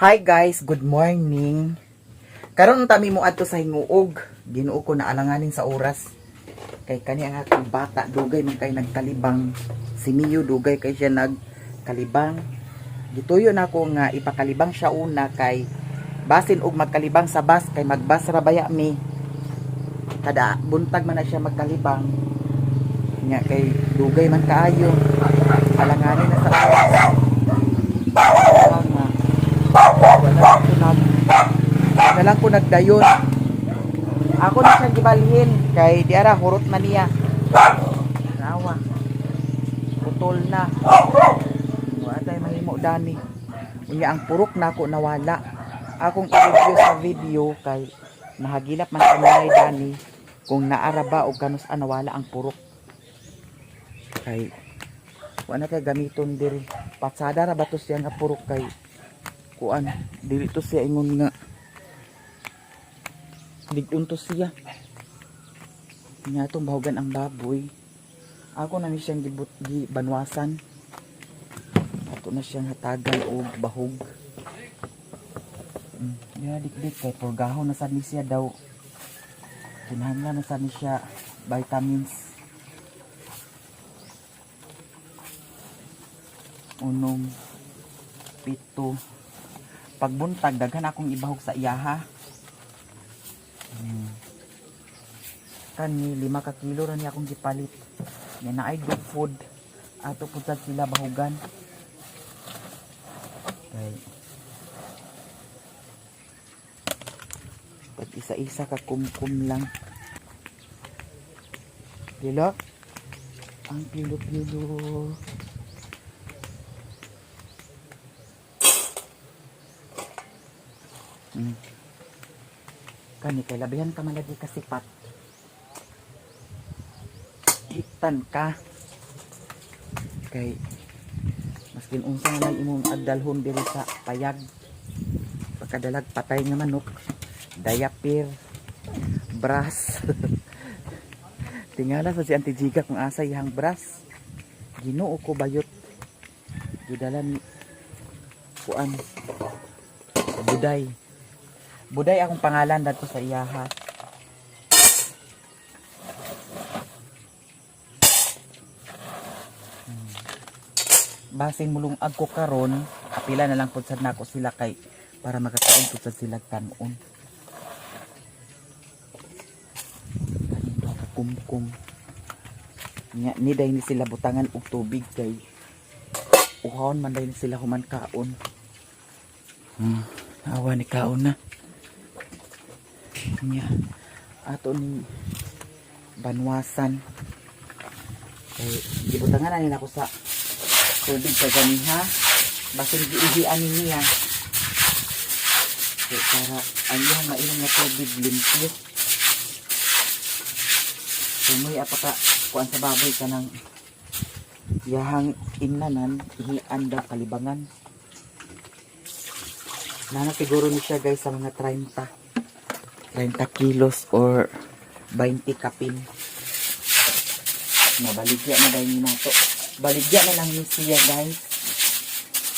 Hi guys, good morning. Karon tami mo adto sa hinguog. Ginuo ko na alanganin sa oras. Kay kani ang akong bata dugay man kay nagkalibang. Si Mio dugay kay siya nagkalibang. Gituyo na ko nga ipakalibang siya una kay basin og magkalibang sa bus kay magbas ra baya mi. Kada buntag man na siya magkalibang. Nya kay dugay man kaayo. Alanganin na sa oras. Wala lang ko nagdayon. Ako na siya gibalhin kay diara hurot na niya. Nawa. Putol na. Wa tay mahimo dani. Unya ang purok nako nawala. Akong i-review sa video kay nahagilap man kanay dani kung naara ba og kanus nawala ang purok. Kay wala kay gamiton diri. Patsada ra ba to siya nga purok kay kuan dili to siya ingon nga ligon to siya niya itong bahugan ang baboy. Ako na ni siyang gibanwasan ato na siyang hatagan o bahog. Dikdik kay purgahon na sad ni siya daw, kinahanglan na sad ni siya vitamins. Unom pito pagbuntag daghan akong ibahog sa iyaha. Kani 5 ka kilo ra ni akong gipalit. Yan na ay dog food. Ato pud sad sila bahugan. Okay. Pag isa-isa ka kumkum lang. Dilo. Ang pilo-pilo. Kani kay labihan ka man lagi kasipat. Hiktan ka. Kay maskin unsa na lang imong agdalhon diri sa payag. Pagkadalag patay nga manok, diaper, brass. Tingala sa si Auntie Jiga kung asa ihang brass. Ginoo ko bayot. Gidala ni kuan Buday. Buday akong pangalan dito sa iyaha. Basin mulong agko karon, apila na lang pud sad nako sila kay para makakaon pud sad sila kanon. Kanito ka kumkum. Nya ni day ni sila butangan og tubig kay uhon man day ni sila human kaon. Awa ni kaon na. Nya ato ni banwasan kay gibutangan na nila ko sa tubig sa ganiha basin giihian niya kay para ang iyang mainom nga tubig limpyo. Sumoy apaka kuan sa baboy kanang yahang inanan ihian daw kalibangan. Nana siguro ni siya guys sa mga 30 kilos or 20 kapin. Nabaligya na dahil nato. Baligya na lang ni siya guys.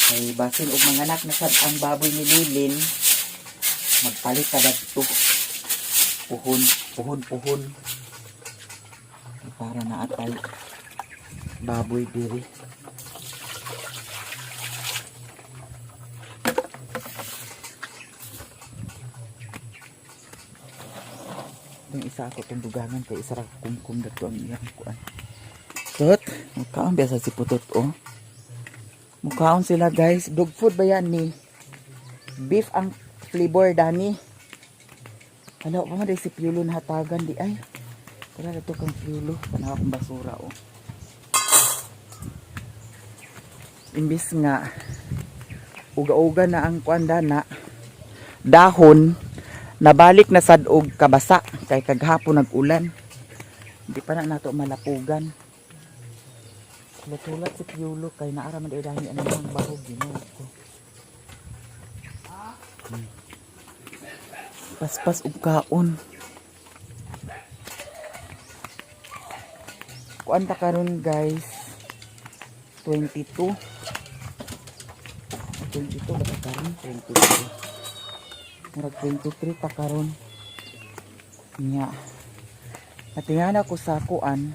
Kay basin og mga anak na sad ang baboy ni Lilin. Magpalit ka dito. Puhon. Para na atay baboy diri. Yung isa ako itong dugangan kay isa ra kumkum dato ang iyang kuan. Tot, mukhaon biasa si putot oh. Mukhaon sila guys. Dog food ba yan ni? Beef ang flavor dani. Hala, pa man si Piolo na hatagan di ay. Tara dato kang Piolo. Panawa kong basura oh. Imbis nga uga-uga na ang kuan dana. Dahon nabalik na sad og kabasa kay kaghapon nag-ulan. Hindi pa na nato malapugan. Tulat si Piolo kay naara man dahil ano ang bahog Ginoo ko. Paspas og kaon. Kuan ta karon guys 22 22 ba ta karon? 23. Murag 23 ta karon. Nya. Natingan ako sa kuan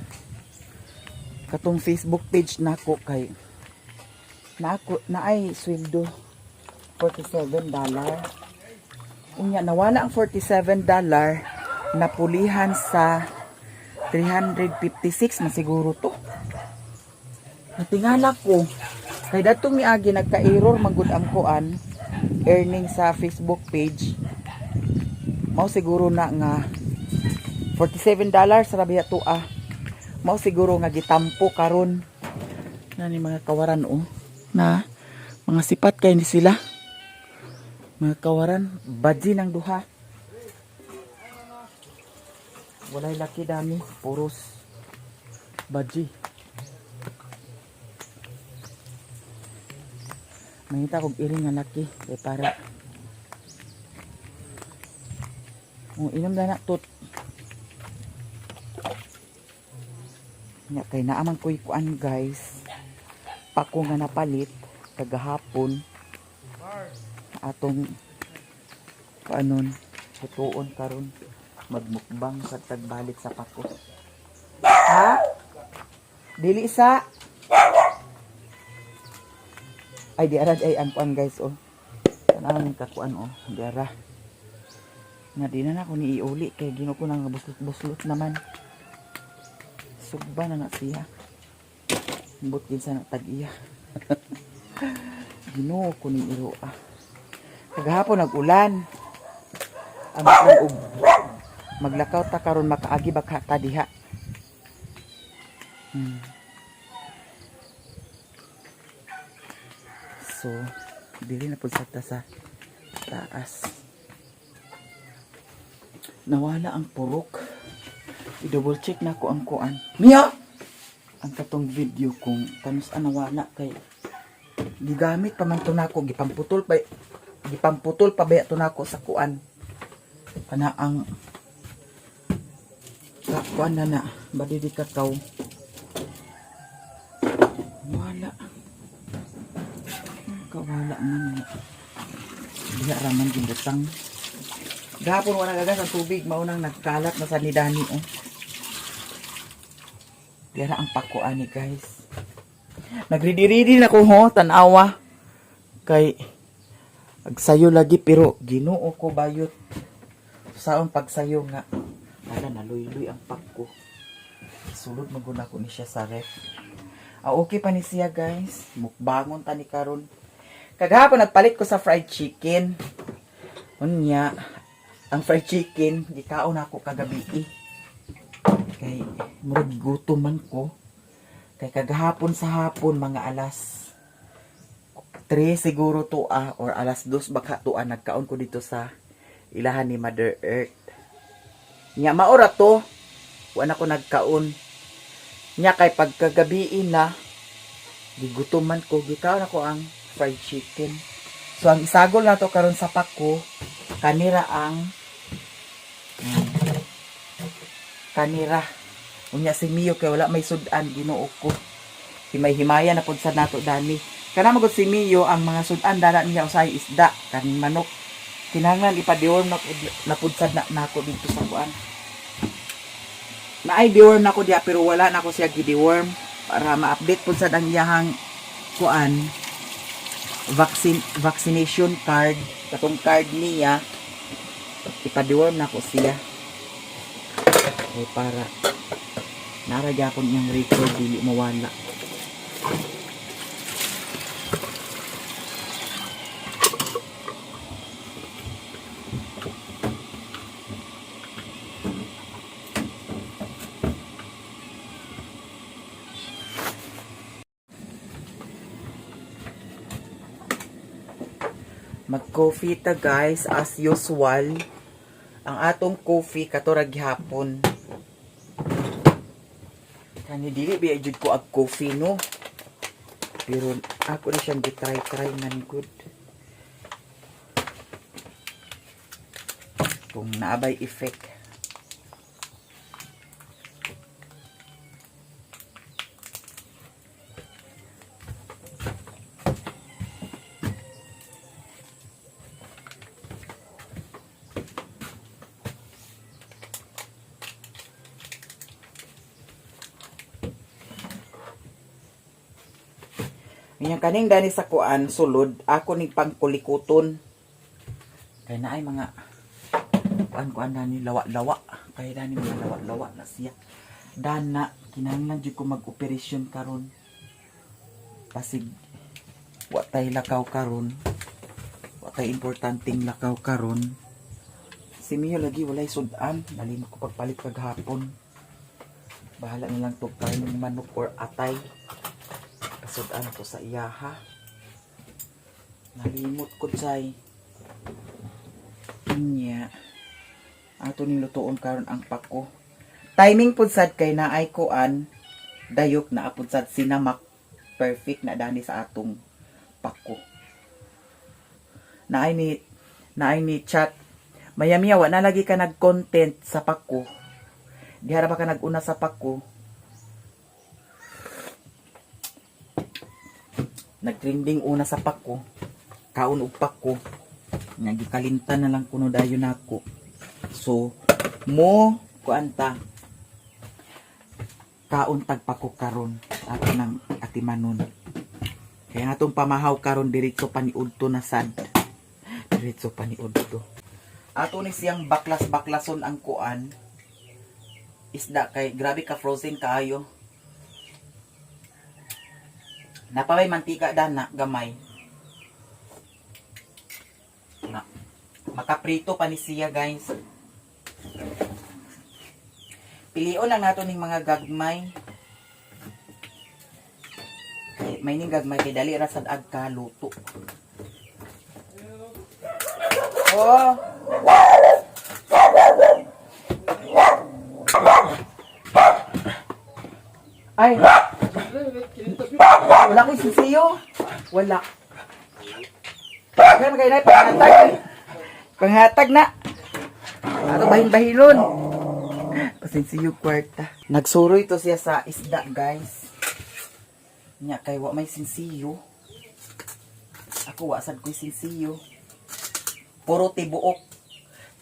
katong Facebook page nako kay naay sweldo $47. Unya nawala ang $47, napulihan sa 356 na siguro to. Natingala ko kay datong miagi nagka-error magud ang kuan earning sa Facebook page. Mao siguro na nga $47 sa biya to Mao siguro nga gitampo karon na ni mga kawaran na mga sipat kay ni sila. Mga kawaran badji ng duha. Walay laki dami, puros badji. Mangita kog iring nga laki kay para inom na tot. Nya kay naaman ko'y kuan guys. Pako nga napalit kagahapon. Atong kuanon tutuon karon magmukbang sa tagbalik sa pako. Ha? Dili sa ay diara ay ang kuan guys Tanang kakuan diara. Nga di na ako ni iuli kay gino ko nang buslot-buslot naman. Sugba na siya. Mbot din sa tag-iya. Ginoo ko ni iro Kagahapon nag-ulan. Ang maglakaw ta karon makaagi ba ka diha. So, dili na pud sa taas. Nawala ang purok. I-double check na ko ang kuan. Mia! Ang katong video kung tanus nawala kay gigamit pa man to nako gipamputol pa baya to nako sa kuan. Kana ang kuan na badi di kakaw. Wala. Kawala man. Diya raman gindutang. Gahapon wala gagas ang tubig maunang nagkalat na sa nidani Dira ang pako ani guys. Nagready-ready na ko tanawa. Kay agsayo lagi pero Ginoo ko bayot. Saon pagsayo nga. Wala naluy-luy ang pako. Sulod maguna ko ni siya sa ref. Okay pa ni siya guys. Mukbangon tani karon. Kagahapon nagpalit ko sa fried chicken. Unya, ang fried chicken gikaon ako kagabi Kay murag gutom man ko. Kay kagahapon sa hapon mga alas 3 siguro to or alas 2 baka to nagkaon ko dito sa ilahan ni Mother Earth. Nya maora to wala ko nagkaon. Nya kay pagkagabi na gigutom man ko gikaon ako ang fried chicken. So ang isagol na to karon sa pako kanira ang kanira. Unya si Mio kay wala may sudan Ginoo ko. Himay-himaya na pud sa nato dani. Kana magud si Mio ang mga sudan dala niya usay isda kaning manok. Kinahanglan ipa-deworm na pud sad na nako dito sa kuan. Naay deworm nako diya pero wala na ko siya gi-deworm para ma-update pud sad ang iyahang kuan vaccination card. Katong card niya ipa-deworm na ko siya. Para naragya ko niyang record dili mawala. Mag-coffee ta guys as usual. Ang atong coffee katurag hapon. Kani dili biya jud ko ag coffee no. Pero ako na siyang gitry man good. Kung naabay effect. Yung kaning dani sa kuan sulod, ako ning pangkulikuton. Kaya na ay mga kuan dani lawa-lawa. Kaya dani mga lawa-lawa na siya. Dana kinahanglan jud ko mag-operasyon karon. Pasig wa tay lakaw karon. Wa tay importanteng lakaw karon. Si Mio lagi walay sudan, nalimot ko pagpalit paghapon. Bahala na lang to kain manok or atay. Sudan ko sa iyaha. Nalimot ko jay. Inya. Ato ning lutuon karon ang pako. Timing pud sad kay naay kuan dayok na apud sad sinamak. Perfect na dani sa atong pako. Naay ni chat. Mayamiya wa na lagi ka nag-content sa pako. Dihara ba ka nag-una sa pako? Nagtrending una sa pako. Kaon og pako. Nagikalintan na lang kuno dayon nako. So, mo kuanta kaon tag pako karon ato nang atimanon. Kaya atong pamahaw karon diretso paniudto na sad. Diretso paniudto. Ato ni siyang baklas-baklason ang kuan. Isda kay grabe ka frozen kaayo. Napaway mantika dana gamay. Na. Makaprito pa ni siya guys. Pilion lang nato ning mga gagmay. May ning gagmay kay dali ra sad agka luto. Oh. Ay. Wala ko sisiyo. Wala. Kaya magkaya na panghatag. Panghatag na. Ato bahin-bahinon. Pasinsiyo kwarta. Nagsuroy to siya sa isda guys. Nya kay wa may sinsiyo. Ako wasad ko'y sinsiyo. Puro tibuok.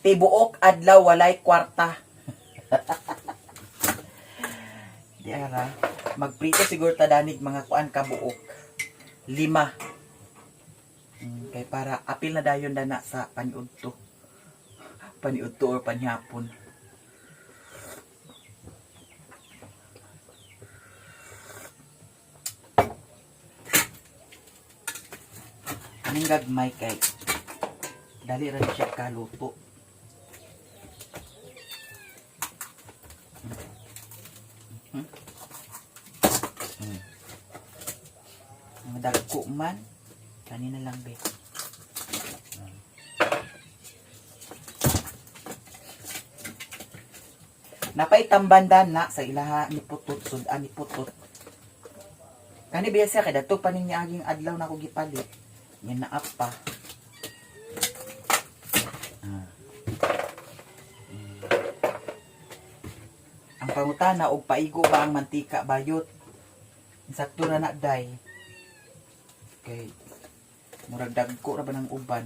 Tibuok adlaw walay kwarta. Di ara. Magprito siguro tadanig mga kuan kabuok. 5. Kay para apil na dayon dana sa paniudto. Paniudto or panyapon. Aning gagmay kay dali ra siya kaluto. Ang dagko man kanina lang be. Napay tambandan na sa ilaha ni putot sudan ni putot. Kani biya siya kay dato pa ning aging adlaw na ko gipalit. Yan na apa. Ang pangutana og paigo ba ang mantika bayot? Sakto na na day. Okay. Murag dagko ra ba ng uban?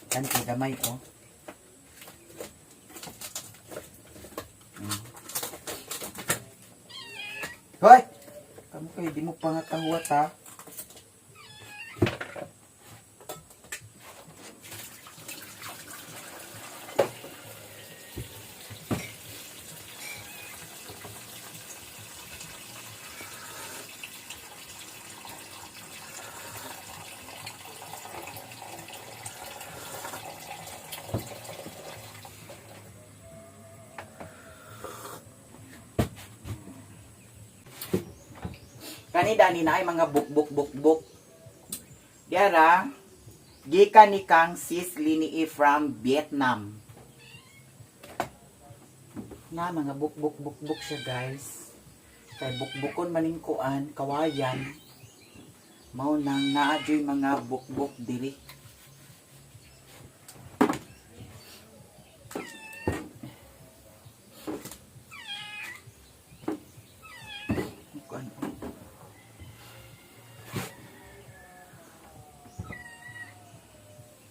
Kani kay gamay oh. Hoy! Kamu kay di mo pangatahuat ha. Kani dani na ay mga buk. Diara, gikan ni Kang Sis Linii from Vietnam. Na mga buk siya guys. Kay bukon maning kuan, kawayan. Mao nang naadyoy mga buk diri.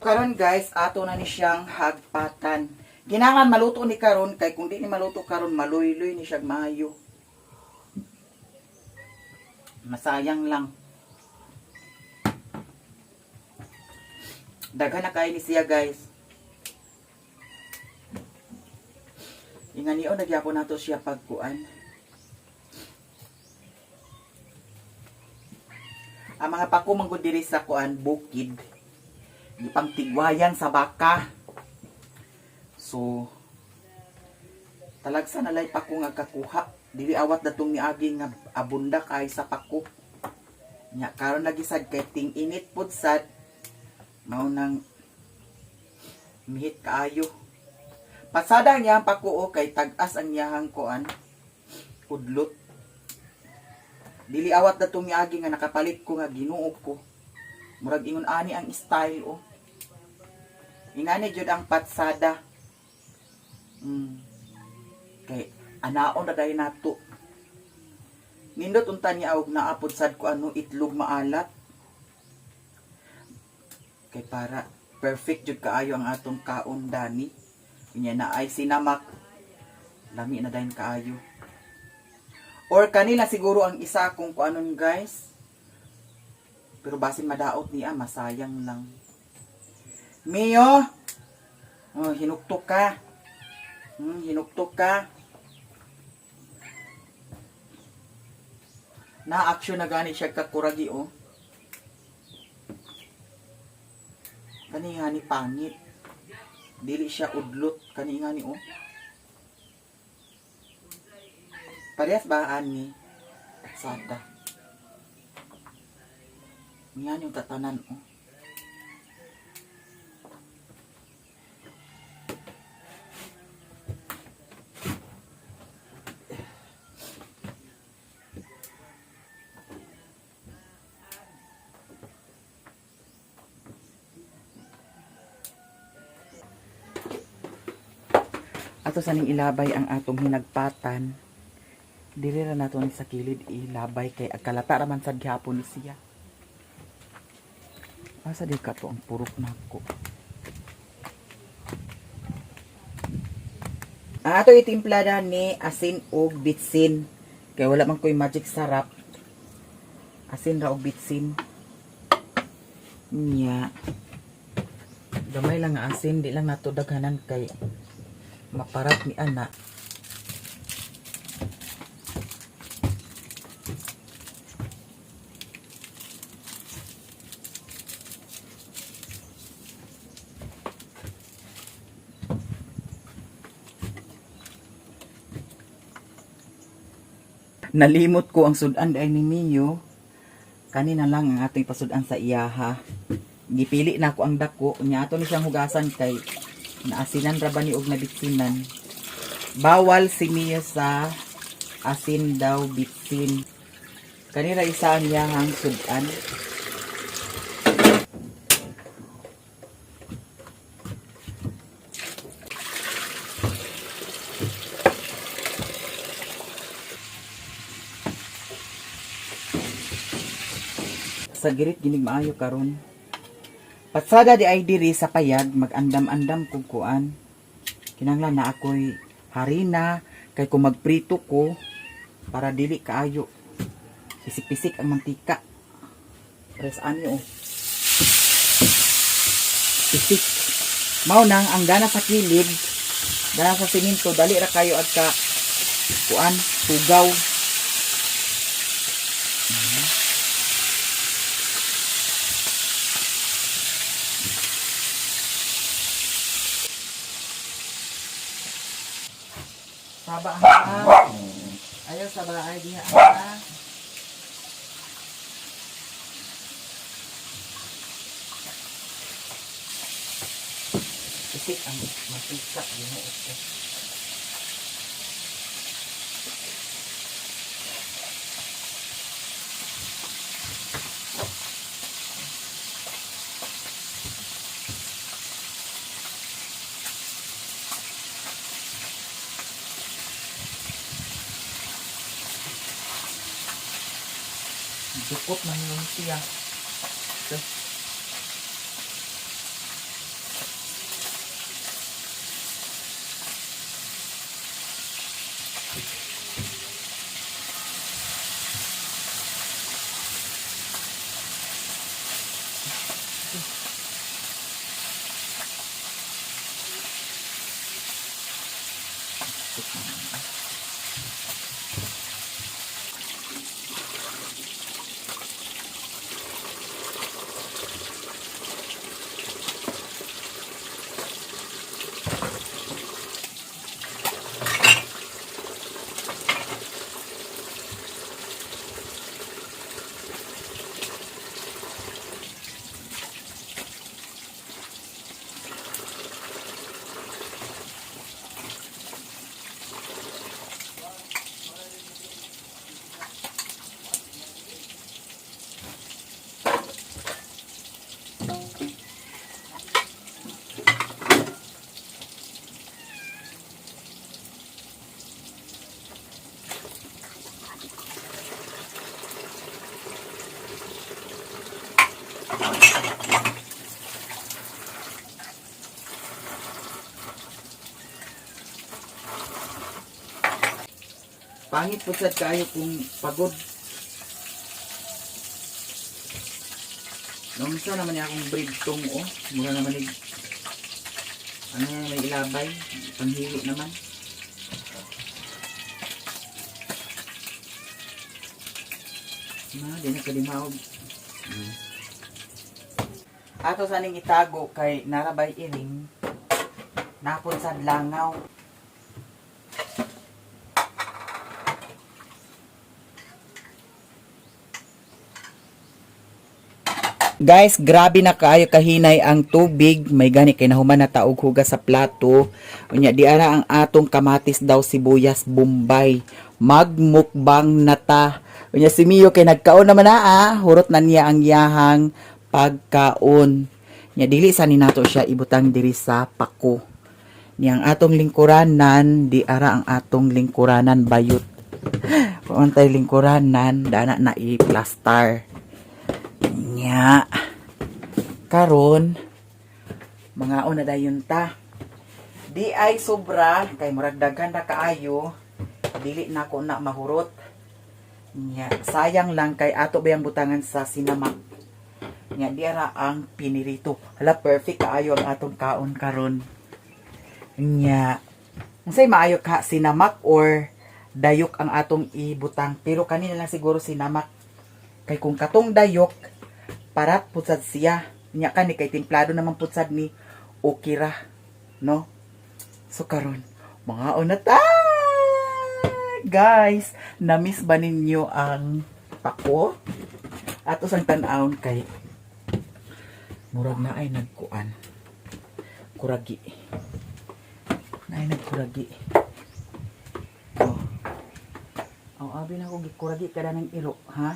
Karon guys, ato na ni siyang hagpatan. Kinahanglan maluto ni karon kay kung di ni maluto karon maluy-luy ni siyang maayo. Masayang lang. Daghan na kayo ni siya guys. Inganiyo nagyapon nato siya pagkuan. Ang mga pako manggod diri sa kuan bukid. Gipang tigwayan sa baka. So talagsa na lay pako nga kakuha. Dili awat datong niagi nga abunda kay sa pako. Nya karon lagi sad kay ting init pud sad. Mao nang mihit kaayo. Pasada niya ang pako kay tag-as ang iyahang kuan. Udlot. Dili awat datong niagi nga nakapalit ko nga Ginoo ko. Murag ingon ani ang style oh. Ingani jud ang patsada. Kay anaon na dahil nato. Nindot unta niya og naapod sad ko ano itlog maalat. Kay para perfect jud kaayo ang atong kaon dani. Kunya na ay sinamak. Lami na dahil kaayo. Or kanila siguro ang isa kung kuanon guys. Pero basin madaot niya, masayang lang. Mio! Oh, hinuktok ka. Hinuktok ka. Na-action na gani siya kakuragi oh. Kani nga ni pangit. Dili siya udlot. Kani nga ni oh. Parehas ba ani? Sada. Yan yung tatanan oh. Ato saning ilabay ang atong hinagpatan. Dili ra nato ni sa kilid ilabay kay agkalata raman sad gihapon ni siya. Asa di ka to ang purok nako. Ato itimpla ni asin og bitsin. Kay wala man koy magic sarap. Asin ra og bitsin. Nya. Gamay lang nga asin, di lang nato daghanan kay maparat ni ana. Nalimot ko ang sudan ay ni Mio. Kanina lang ang ating pasudan sa iyaha. Gipili na ako ang dako. Nya ato ni siyang hugasan kay naasinan ra ba ni og nabitsinan. Bawal si Mio sa asin daw bitsin. Kanira isa ang iyahang sudan. Sa girit ginig maayo karon. Patsada di ay diri sa payag magandam-andam kung kuan. Kinanglan na ako'y harina kay kung magprito ko para dili kaayo. Pisik-pisik ang mantika. Press ani oh. Pisik. Mao nang ang gana sa kilid, gana sa siminto dali ra kayo at ka kuan tugaw. Saba ha. Ayaw sa bahay diha ha. Isik ang masika Ginoo ko. Dukot man yung siya. Okay. plastic naman. Pangit po sad kayo kung pagod. Nung sa naman niya akong bread tong mura naman ni ano na may ilabay, panghili naman. Di na kalimawag. Ato sa ning itago kay narabay iring napon sad langaw. Guys, grabe na kaayo kahinay ang tubig. May gani kay nahuman na taog hugas sa plato. Unya di ara ang atong kamatis daw sibuyas Bombay. Magmukbang na ta. Unya si Mio kay nagkaon naman na hurot na niya ang yahang pagkaon. Nya dili sa ni nato siya ibutang diri sa pako. Niyang atong lingkuranan, di ara ang atong lingkuranan bayot. Puntay lingkuranan, dana na i-plaster. Nya karon mga una dayon ta di ay sobra kay murag daghan ra kaayo dili na ko na mahurot nya sayang lang kay ato bayang butangan sa sinamak nya diara ang pinirito hala perfect kaayo ang atong kaon karon nya unsay maayo ka sinamak or dayok ang atong ibutang pero kanina lang siguro sinamak kay kung katong dayok parat putsad siya. Nya kani kay templado naman putsad ni okira, no? So karon, mga unata. Guys, na-miss ba ninyo ang pako? Ato sang tan-awon kay murag na ay nagkuan. Kuragi. Na ay nagkuragi. Abi na ko gikuragi kada ng ilo, ha?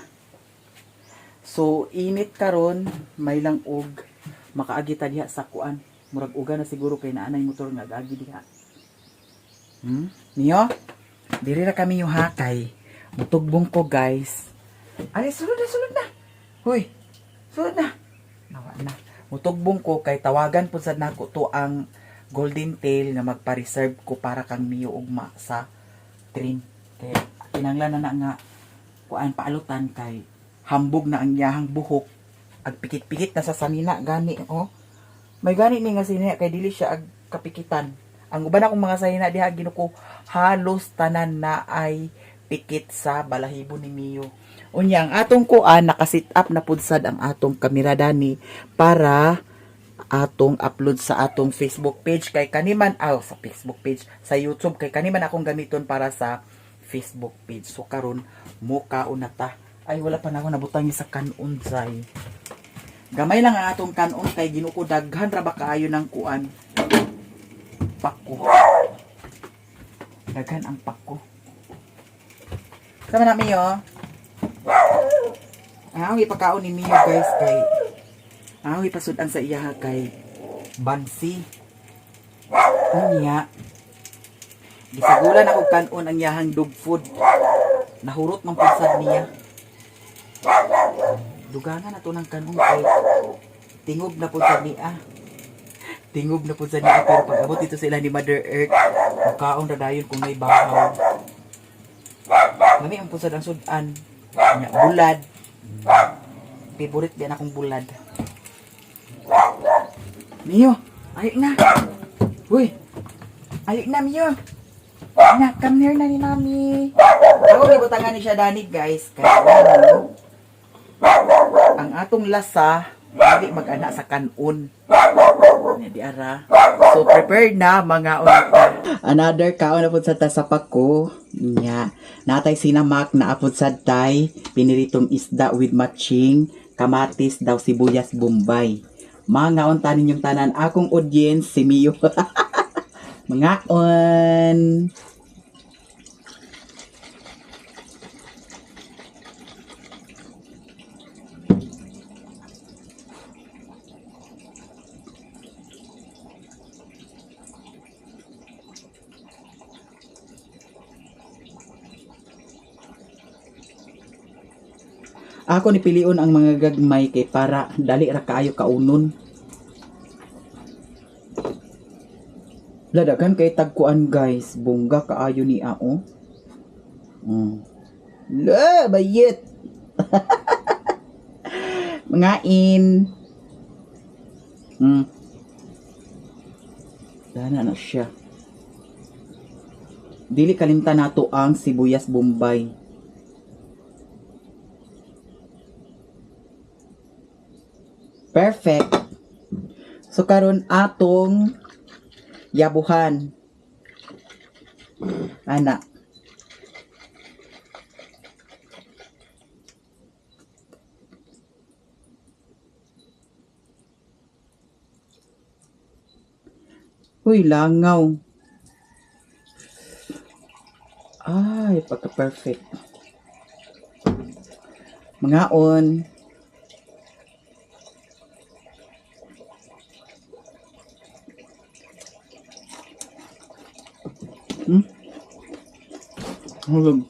So, init karon may lang og makaagita diha sa kuan. Murag uga na siguro kay naanay motor nga agi diha. Niyo? Diri ra kami yung hakay. Mutugbong ko, guys. Ay, sulod na. Huy. Sulod na. Nawa na. Mutugbong ko kay tawagan pud sad nako to ang golden tail nga magpa-reserve ko para kang miyo ugma sa train. Kay kinanglan na nga kuan paalutan kay hambog na ang yahang buhok ag pikit-pikit na sa sanina gani may gani ni nga sinina kay dili siya ag kapikitan ang uban akong mga sanina diha ginuko halos tanan na ay pikit sa balahibo ni Mio unya ang atong kuan naka-sit up na pud sad ang atong kamera dani para atong upload sa atong Facebook page kay kaniman sa Facebook page sa YouTube kay kaniman akong gamiton para sa Facebook page so karon mukaon na ta. Ay, wala pa na ako nabutang sa kanon, Zay. Gamay lang ang atong kanon kay ginuko daghan ra ba kaayo ng kuan. Pako. Daghan ang pako. Sama na Mio. Ipakaon ni Mio, guys, kay ipasudan sa iya kay Bansi. Unya. Gisagulan ako kanon ang yahang dog food. Nahurot man pasad niya. Dugangan na to ng kanon kay tingob na po sa niya. Tingob na po sa niya pero pag abot dito sila ni Mother Earth makaon radayon kung may bahaw. Mami ang pusad ang sudan. Bulad. Favorite din akong bulad. Mio, ayok na. Uy, ayok na Mio. Anak, come here na ni Mami. Ako gibutangan ni siya Dani, guys. Kaya ang atong lasa dili mag-ana sa kanon. Di ara. So prepared na mga unta. Another kaon na pud sa tasapak ko. Nya, natay sinamak na apod sa tay, piniritong isda with matching, kamatis daw sibuyas Bombay. Mga unta ninyong tanan akong audience si Mio. Mga on. Ako ni pilion ang mga gagmay kay para dali ra kaayo kaunon. Ladagan kay tagkuan guys, bongga kaayo ni ao. La bayet. Mga in. Dana na siya. Dili kalimtan nato ang sibuyas Bombay. Perfect. So karon atong yabuhan. Ana. Uy, langaw. Ay, pagka-perfect. Mga on. Hulog.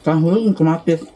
Kahulog ng kamatis.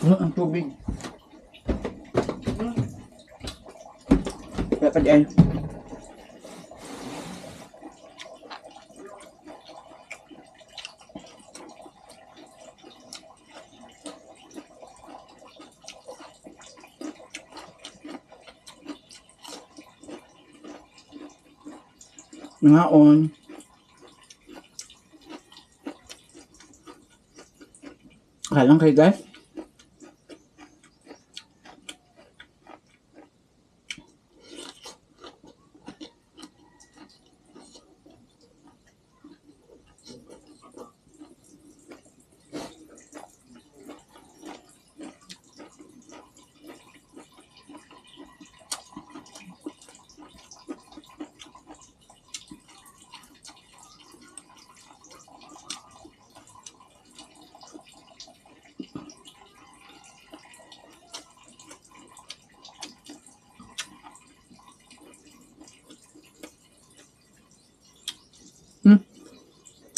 Ang tubig. Kaya pa diyan. Ngaon. Kalang kayo guys.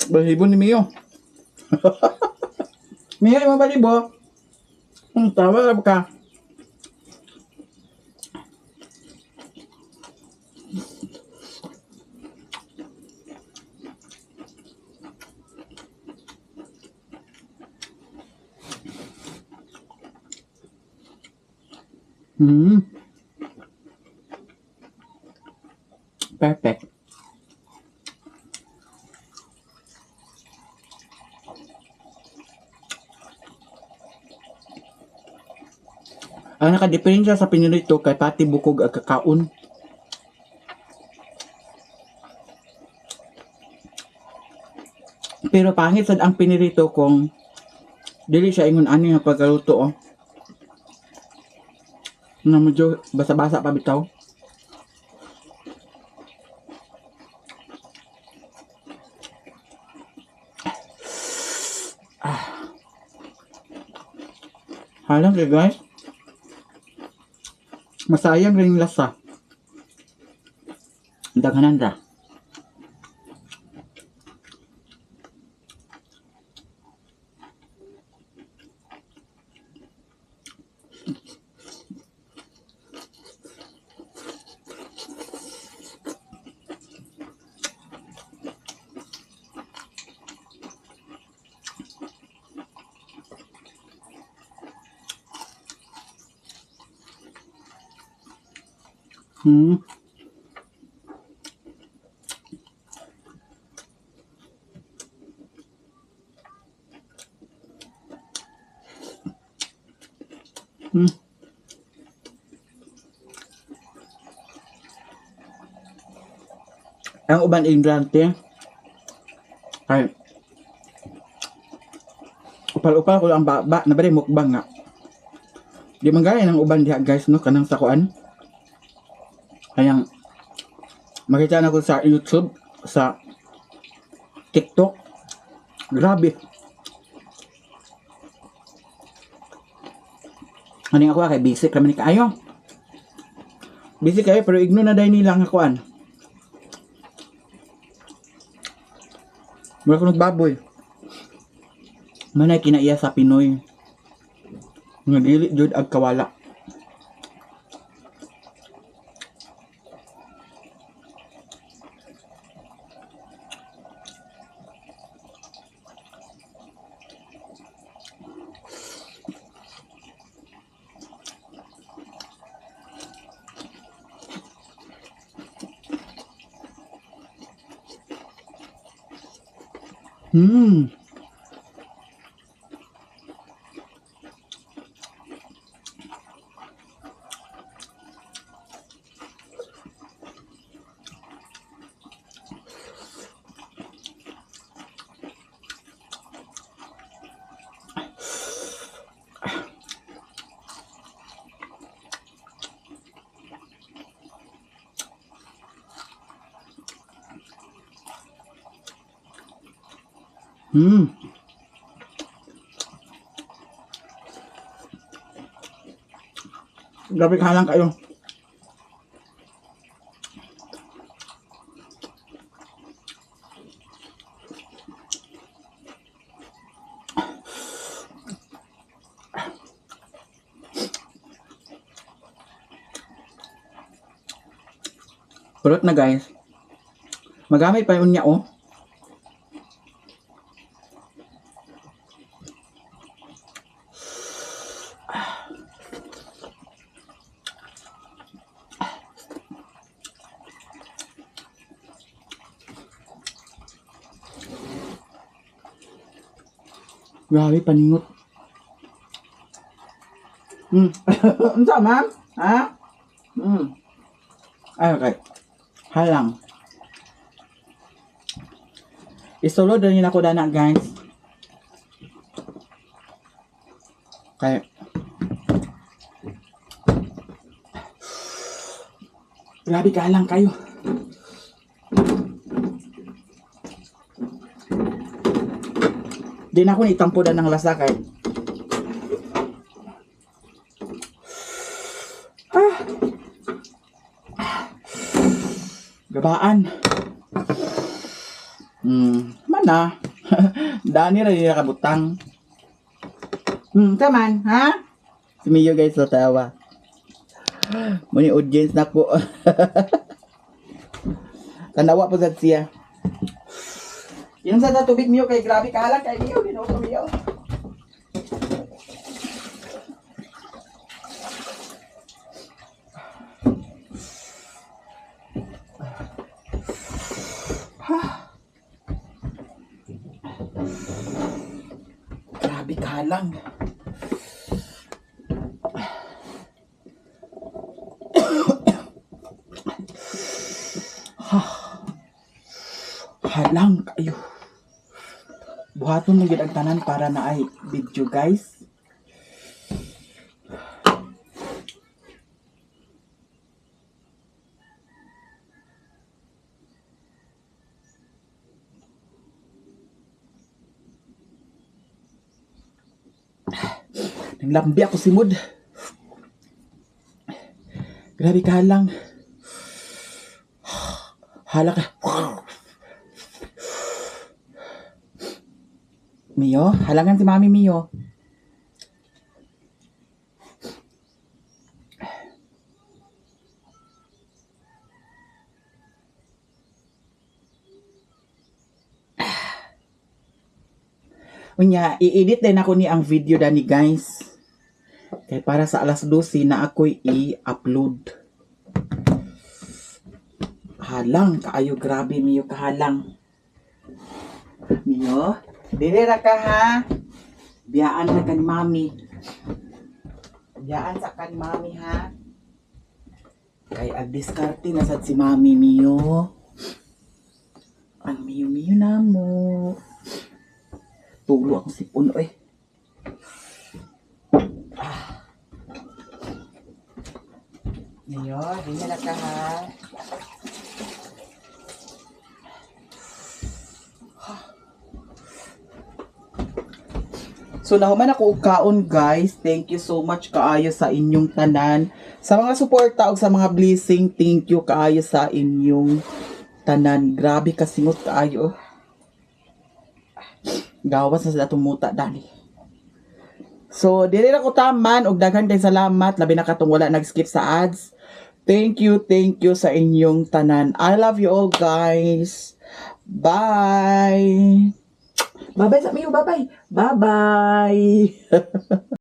Balibo ni Mio. Mio, yung balibo. Tawa ka. Perfect. Ang nakadiferensya sa pinirito kay pati bukog ag kakaon. Pero pangit sad ang pinirito kung dili siya ingon ani nga pagkaluto oh. Na medyo basa-basa pa bitaw. Halang kayo guys. Masayang rin yung lasa. Daghanan ra. Ang uban ingrante ay upal-upal ko lang baba na bari mukbang nga. Di man gaya ng uban diha guys no kanang sakuan. Kayang makita na ko sa YouTube, sa TikTok. Grabe. Aning ako kay basic kami ni kaayo. Basic kayo pero igno na dai nila nga kuan. Mura ko nagbaboy. Manay kinaiya sa Pinoy. Nga dili jud ag kawala. Grabe ka lang kayo. Pulot na guys. Magamit pa yun niya oh. Grabe, paningot. Unsa ma'am? Ha? Ay, okay. Halang. Isulod din ako dana, guys. Okay. Grabe ka lang kayo. Di na ako itampudan ng lasa kay gabaan. na. Dani ra yung nakabutang. Taman, ha? Si Mio guys, natawa. Muni audience na po. Tanawa po sa siya. Yung sa tubig Mio kay grabe kahalang kay Mio. Ginoo ko Mio. Grabe kahalang. Halang kayo. Buhaton mo gid ang tanan para na ay video guys. Nanglambi ako si Mood. Grabe ka lang. Hala ka. Mio, halangan si Mami Mio. Unya, i-edit din ako ni ang video dani guys. Kaya para sa alas 12 na ako'y i-upload. Halang kaayo, grabe Mio kahalang. Mio, dire ra ka ha. Biyaan na kan Mami. Biyaan sa kan Mami ha. Kay ag-diskarte na sad si Mami Mio. Ang Mio Mio na mo. Tulo ang sipon eh. Mio, hindi na ka ha. So nahuman ako og kaon guys. Thank you so much kaayo sa inyong tanan. Sa mga suporta o sa mga blessing, thank you kaayo sa inyong tanan. Grabe kasingot kaayo. Gawas na sa datong muta dali. So dili ra ko taman og daghan kay salamat labi na katong wala nag-skip sa ads. Thank you sa inyong tanan. I love you all guys. Bye. Bye-bye sa Mio, bye-bye. Bye-bye.